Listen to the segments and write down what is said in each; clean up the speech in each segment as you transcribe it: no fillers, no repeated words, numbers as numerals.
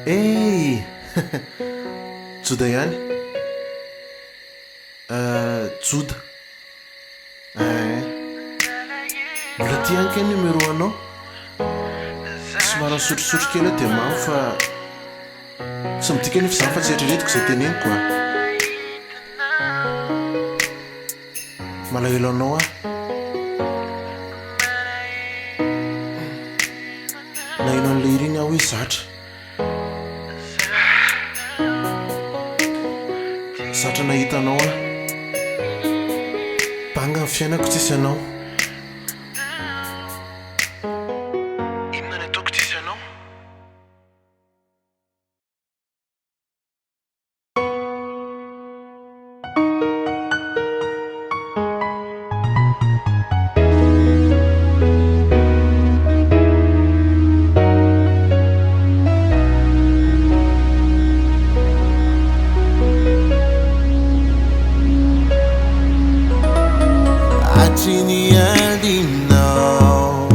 Hey, Joda ihany. Joda. Mbola ty any ke numéro anao. Somary misotrosotro kely aho dia mamo fa tsy midika nefa izany fa tsy eritreretiko izay teneniko a. Malahelo anao aho. Nahino an'ilay hira iny aho hoe Zatra. Zatra nahita anao aho. Banga ny fiainako tsisy anao. Inona ny ataoko tsisy anao? Atini aldinao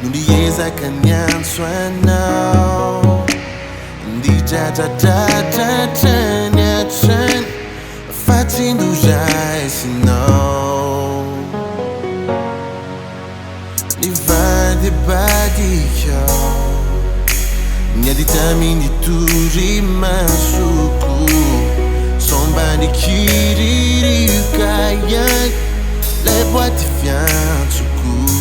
Nuliezaka nyanso anao Ndijajajajajanyajan Fatindujaisinao Nivadibadikyo Nyaditamini turi masuku Sombani kiriri kayan Les boîtes viennent du coup.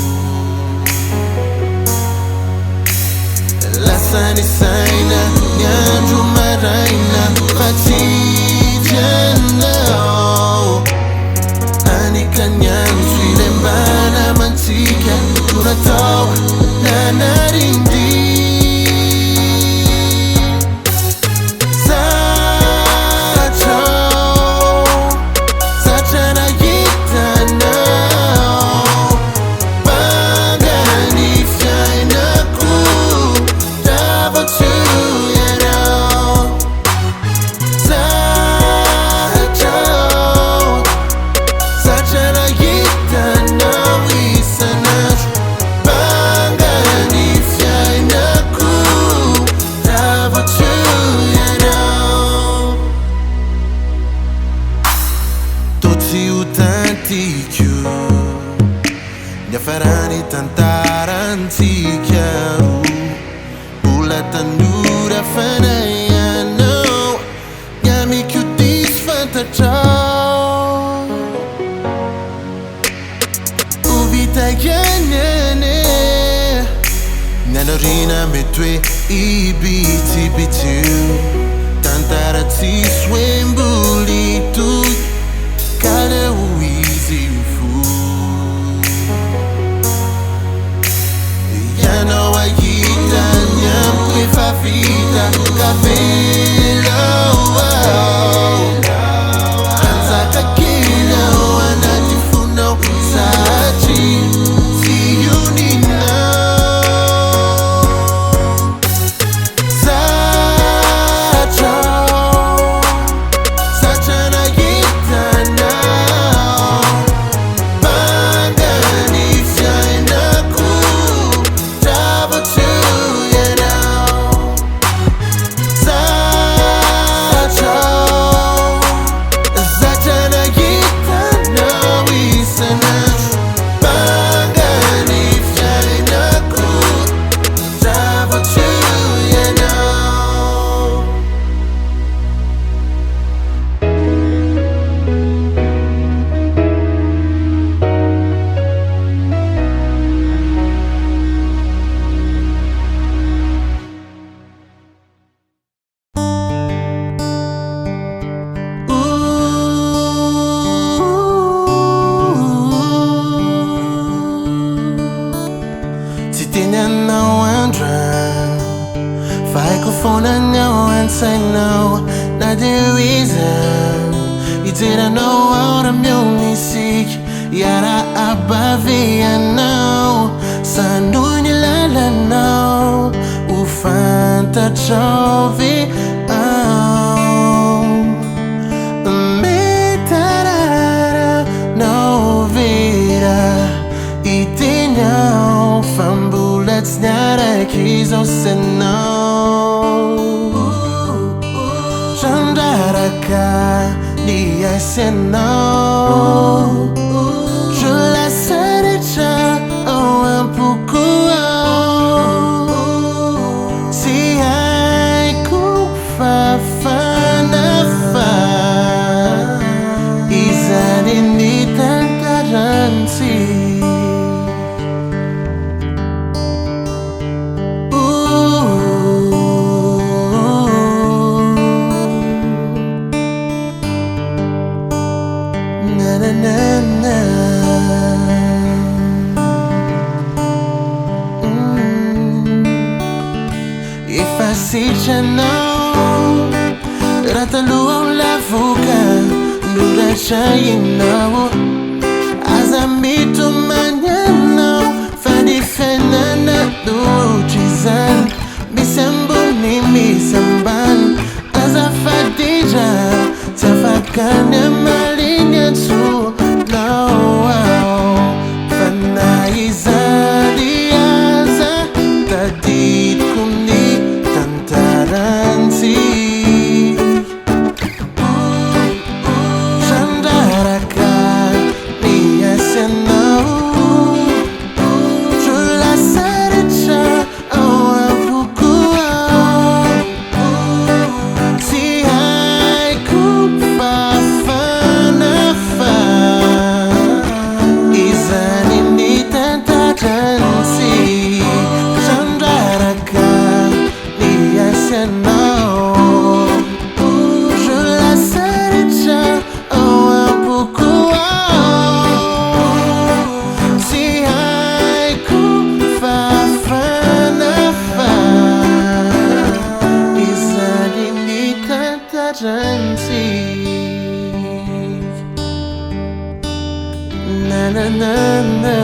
La scène saina, nyanju maraina, fatijana. Anika nyanju lembana mantika, kuratau nanarindi. Farani Tantarantsika Ula tanura fanayano Yami cutis fantachao Uvita yanene Nanorina metwe ibiti bitu Tantaratsi swembulitu Kada uizi ufu Fafita, Avelao, Anzaka kila wanatifuno sachi, siyunina. Zatra, Zatra na gitana, banga ni fyainaku, tabo tu. microphone, I know, and say no. Not the reason you didn't know how the music. Yara abavi, I know. Sanuni la la no. Ufanta chovi, oh. Metarara, no vida. Itinho, fambullets, nara kizo seno. Chandaraka, dia seno. Jula saricha, oh ampukua. Si hai kufa fanafa. Izani ni tantarantsika. If I see you now, rataluang lavuka, nura chayinaw. As I meet to manana, fadi fenana duchizan, bisambo ni misamban. As I fadija, tafakana malinya tu. Now, fanaiza diaza, tadit kuni tantarantsika. Chandaraka, niya seno. Jula saricha, oh apukua. Si hai kupa fanafa. Izani ni tantarantsika. Chandaraka, niya seno. Jula saricha, oh apukua. Si hai kupa fanafa. Izani ni tantarantsika. Na na na na.